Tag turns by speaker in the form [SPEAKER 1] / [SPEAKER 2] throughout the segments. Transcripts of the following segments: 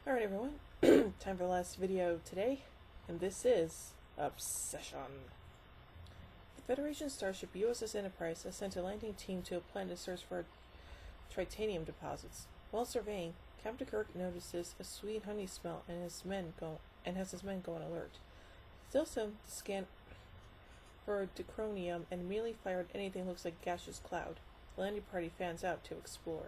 [SPEAKER 1] Alright everyone, time for the last video today, and this is Obsession. The Federation starship USS Enterprise has sent a landing team to a planet to search for tritanium deposits. While surveying, Captain Kirk notices a sweet honey smell and has his men go on alert. He tells them to scan for dichronium and immediately fired anything that looks like a gaseous cloud. The landing party fans out to explore.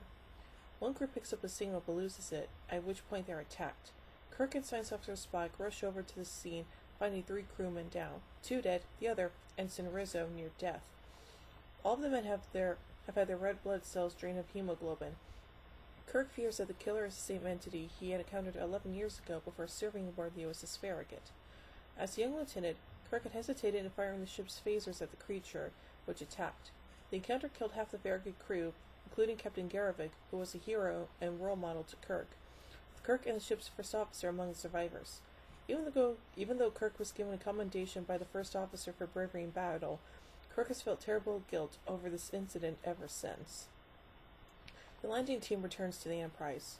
[SPEAKER 1] One crew picks up a signal but loses it, at which point they are attacked. Kirk and Science Officer Spock rush over to the scene, finding 3 crewmen down, 2 dead, the other, Ensign Rizzo, near death. All of the men have had their red blood cells drained of hemoglobin. Kirk fears that the killer is the same entity he had encountered 11 years ago before serving aboard the USS Farragut. As a young lieutenant, Kirk had hesitated in firing the ship's phasers at the creature, which attacked. The encounter killed half the Farragut crew, including Captain Garavik, who was a hero and role model to Kirk, with Kirk and the ship's first officer among the survivors. Even though Kirk was given a commendation by the first officer for bravery in battle, Kirk has felt terrible guilt over this incident ever since. The landing team returns to the Enterprise.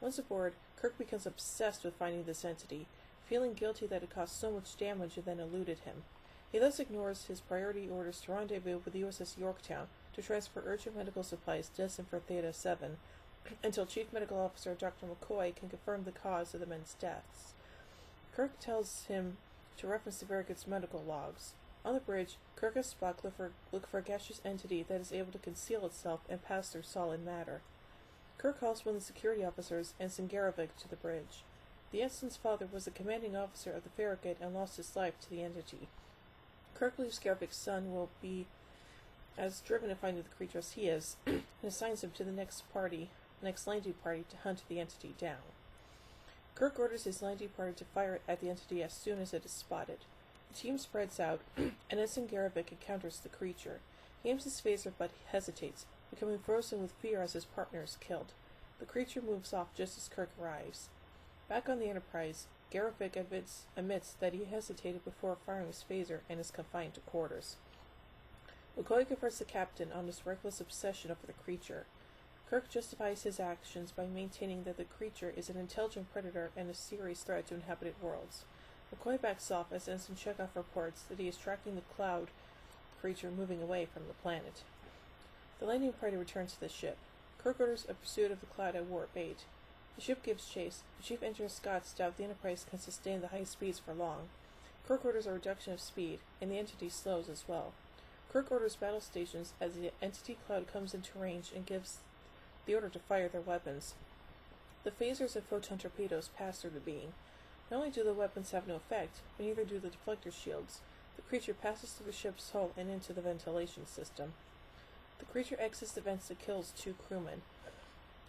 [SPEAKER 1] Once aboard, Kirk becomes obsessed with finding this entity, feeling guilty that it caused so much damage and then eluded him. He thus ignores his priority orders to rendezvous with the USS Yorktown to transfer urgent medical supplies destined for Theta 7, until Chief Medical Officer Dr. McCoy can confirm the cause of the men's deaths. Kirk tells him to reference the Farragut's medical logs. On the bridge, Kirk and Spock look for a gaseous entity that is able to conceal itself and pass through solid matter. Kirk calls one of the security officers, Ensign Garavik, to the bridge. The ensign's father was the commanding officer of the Farragut and lost his life to the entity. Kirk believes Garavik's son will be as driven to find the creature as he is, and assigns him to the next landing party to hunt the entity down. Kirk orders his landing party to fire at the entity as soon as it is spotted. The team spreads out, and Ensign Garavik encounters the creature. He aims his phaser but hesitates, becoming frozen with fear as his partner is killed. The creature moves off just as Kirk arrives. Back on the Enterprise, Garavik admits that he hesitated before firing his phaser and is confined to quarters. McCoy confronts the captain on his reckless obsession over the creature. Kirk justifies his actions by maintaining that the creature is an intelligent predator and a serious threat to inhabited worlds. McCoy backs off as Ensign Chekhov reports that he is tracking the cloud creature moving away from the planet. The landing party returns to the ship. Kirk orders a pursuit of the cloud at warp 8. The ship gives chase, but Chief Engineer Scott doubt the Enterprise can sustain the high speeds for long. Kirk orders a reduction of speed, and the entity slows as well. Kirk orders battle stations as the entity cloud comes into range and gives the order to fire their weapons. The phasers and photon torpedoes pass through the being. Not only do the weapons have no effect, but neither do the deflector shields. The creature passes through the ship's hull and into the ventilation system. The creature exits the vents and kills 2 crewmen.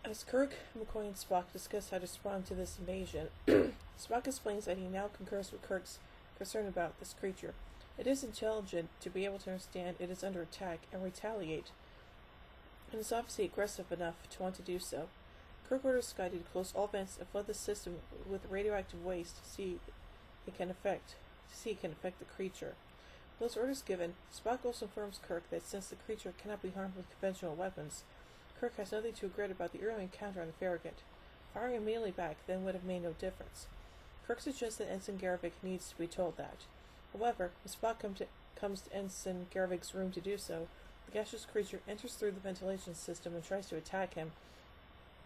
[SPEAKER 1] As Kirk, McCoy, and Spock discuss how to respond to this invasion, Spock explains that he now concurs with Kirk's concern about this creature. It is intelligent to be able to understand it is under attack and retaliate, and is obviously aggressive enough to want to do so. Kirk orders Scotty to close all vents and flood the system with radioactive waste to see it can affect the creature. With those orders given, Spock also informs Kirk that since the creature cannot be harmed with conventional weapons, Kirk has nothing to regret about the early encounter on the Farragut. Firing immediately back then would have made no difference. Kirk suggests that Ensign Garavik needs to be told that. However, when Spock comes to Ensign Garavik's room to do so, the gaseous creature enters through the ventilation system and tries to attack him,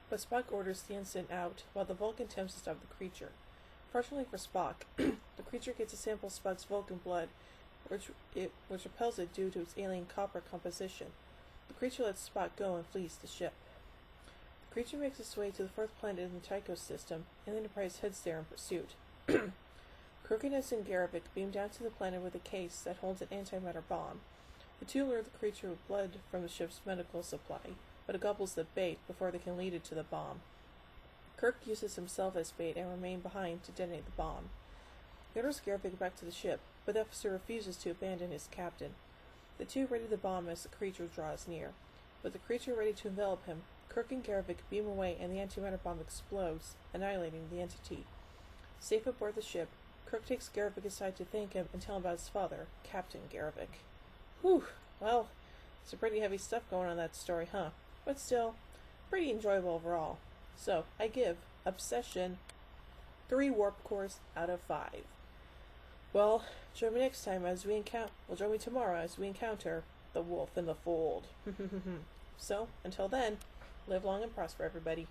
[SPEAKER 1] but Spock orders the ensign out while the Vulcan attempts to stop the creature. Fortunately for Spock, the creature gets a sample of Spock's Vulcan blood, which repels it due to its alien copper composition. The creature lets Spock go and flees the ship. The creature makes its way to the 4th planet in the Tycho system, and the Enterprise heads there in pursuit. Kirk and Ensign Garavik beam down to the planet with a case that holds an antimatter bomb. The 2 lure the creature with blood from the ship's medical supply, but it gobbles the bait before they can lead it to the bomb. Kirk uses himself as bait and remain behind to detonate the bomb. He orders Garavik back to the ship, but the officer refuses to abandon his captain. The 2 ready the bomb as the creature draws near. With the creature ready to envelop him, Kirk and Garavik beam away and the antimatter bomb explodes, annihilating the entity. Safe aboard the ship, Kirk takes Garavik aside to thank him and tell him about his father, Captain Garavik. Whew, well, some pretty heavy stuff going on in that story, huh? But still, pretty enjoyable overall. So, I give Obsession 3 warp cores out of 5. Well, join me next time as we encounter. Well, join me tomorrow as we encounter the wolf in the fold. So, until then, live long and prosper, everybody.